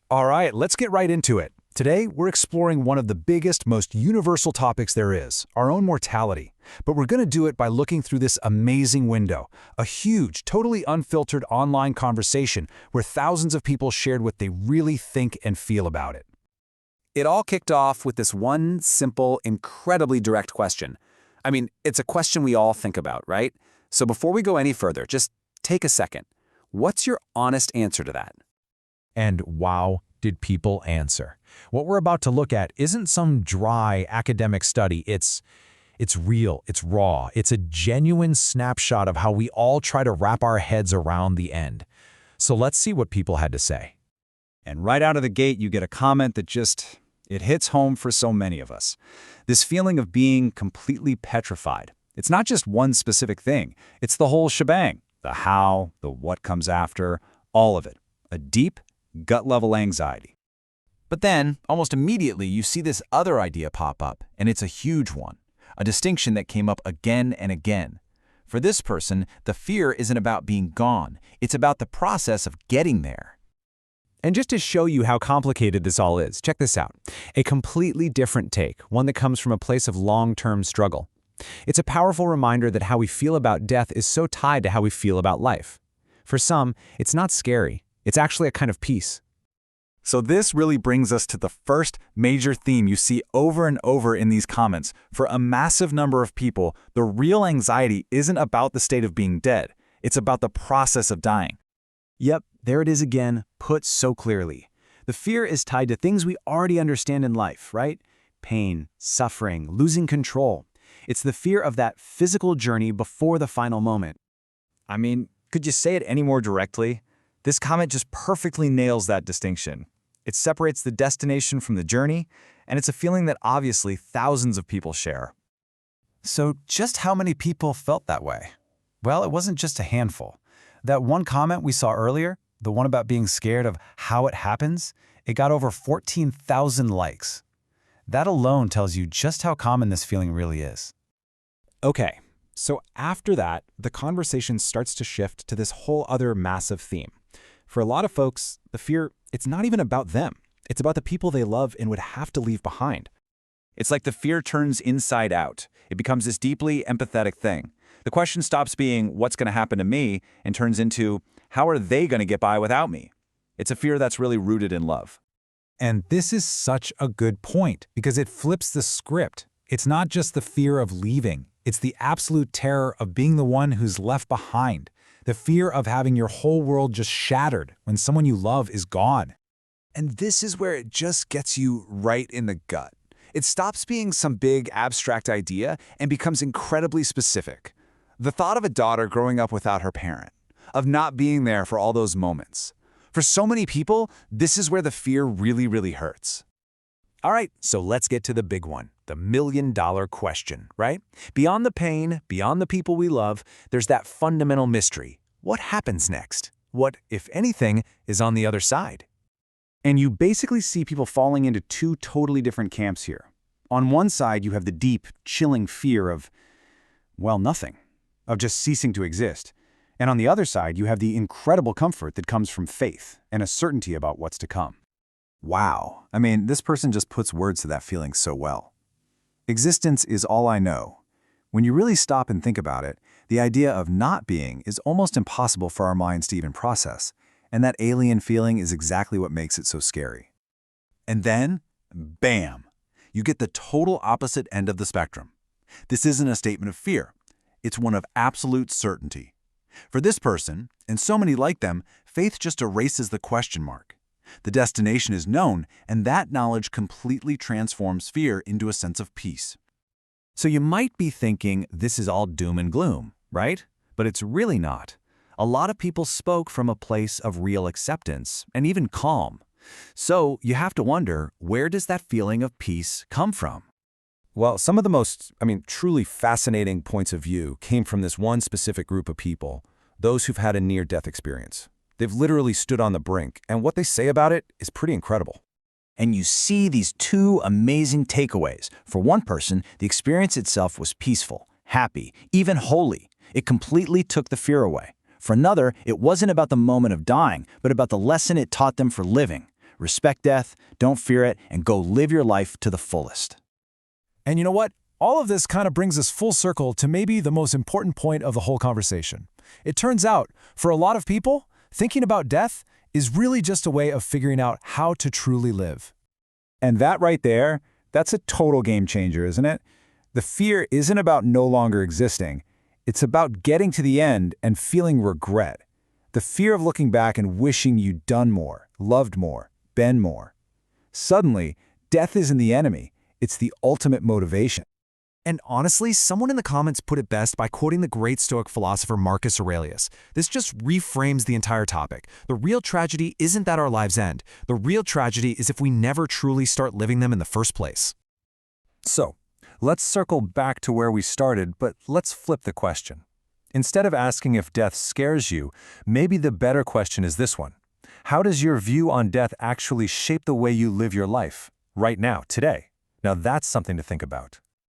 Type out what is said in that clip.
All right, let's get right into it. Today, we're exploring one of the biggest, most universal topics there is, our own mortality. But we're going to do it by looking through this amazing window, a huge, totally unfiltered online conversation where thousands of people shared what they really think and feel about it. It all kicked off with this one simple, incredibly direct question. I mean, it's a question we all think about, right? So before we go any further, just take a second. What's your honest answer to that? And wow, did people answer. What we're about to look at isn't some dry academic study. It's real, it's raw, it's a genuine snapshot of how we all try to wrap our heads around the end. So let's see what people had to say. And right out of the gate, you get a comment that it hits home for so many of us. This feeling of being completely petrified. It's not just one specific thing, it's the whole shebang. The how, the what comes after, all of it. A deep, gut-level anxiety. But then, almost immediately, you see this other idea pop up, and it's a huge one. A distinction that came up again and again. For this person, the fear isn't about being gone. It's about the process of getting there. And just to show you how complicated this all is, check this out. A completely different take, one that comes from a place of long-term struggle. It's a powerful reminder that how we feel about death is so tied to how we feel about life. For some, it's not scary. It's actually a kind of peace. So this really brings us to the first major theme you see over and over in these comments. For a massive number of people, the real anxiety isn't about the state of being dead. It's about the process of dying. Yep, there it is again, put so clearly. The fear is tied to things we already understand in life, right? Pain, suffering, losing control. It's the fear of that physical journey before the final moment. I mean, could you say it any more directly? This comment just perfectly nails that distinction. It separates the destination from the journey, and it's a feeling that obviously thousands of people share. So just how many people felt that way? Well, it wasn't just a handful. That one comment we saw earlier, the one about being scared of how it happens, it got over 14,000 likes. That alone tells you just how common this feeling really is. Okay, so after that, the conversation starts to shift to this whole other massive theme. For a lot of folks, the fear, it's not even about them. It's about the people they love and would have to leave behind. It's like the fear turns inside out. It becomes this deeply empathetic thing. The question stops being, what's going to happen to me, and turns into, how are they going to get by without me? It's a fear that's really rooted in love. And this is such a good point, because it flips the script. It's not just the fear of leaving. It's the absolute terror of being the one who's left behind. The fear of having your whole world just shattered when someone you love is gone. And this is where it just gets you right in the gut. It stops being some big abstract idea and becomes incredibly specific. The thought of a daughter growing up without her parent, of not being there for all those moments. For so many people, this is where the fear really, really hurts. All right, so let's get to the big one, the million-dollar question, right? Beyond the pain, beyond the people we love, there's that fundamental mystery. What happens next? What, if anything, is on the other side? And you basically see people falling into two totally different camps here. On one side, you have the deep, chilling fear of, well, nothing, of just ceasing to exist. And on the other side, you have the incredible comfort that comes from faith and a certainty about what's to come. Wow. I mean, this person just puts words to that feeling so well. Existence is all I know. When you really stop and think about it, the idea of not being is almost impossible for our minds to even process, and that alien feeling is exactly what makes it so scary. And then, bam, you get the total opposite end of the spectrum. This isn't a statement of fear. It's one of absolute certainty. For this person, and so many like them, faith just erases the question mark. The destination is known, and that knowledge completely transforms fear into a sense of peace. So you might be thinking this is all doom and gloom, right? But it's really not. A lot of people spoke from a place of real acceptance and even calm. So you have to wonder, where does that feeling of peace come from? Well, some of the most, truly fascinating points of view came from this one specific group of people, those who've had a near-death experience. They've literally stood on the brink, and what they say about it is pretty incredible. And you see these two amazing takeaways. For one person, the experience itself was peaceful, happy, even holy. It completely took the fear away. For another, it wasn't about the moment of dying, but about the lesson it taught them for living. respect death, don't fear it, and go live your life to the fullest. And you know what? All of this kind of brings us full circle to maybe the most important point of the whole conversation. It turns out, for a lot of people, thinking about death is really just a way of figuring out how to truly live. And that right there, that's a total game changer, isn't it? The fear isn't about no longer existing. It's about getting to the end and feeling regret. The fear of looking back and wishing you'd done more, loved more, been more. Suddenly, death isn't the enemy. It's the ultimate motivation. And honestly, someone in the comments put it best by quoting the great Stoic philosopher Marcus Aurelius. This just reframes the entire topic. The real tragedy isn't that our lives end. The real tragedy is if we never truly start living them in the first place. So, let's circle back to where we started, but let's flip the question. Instead of asking if death scares you, maybe the better question is this one. How does your view on death actually shape the way you live your life, right now, today? Now that's something to think about.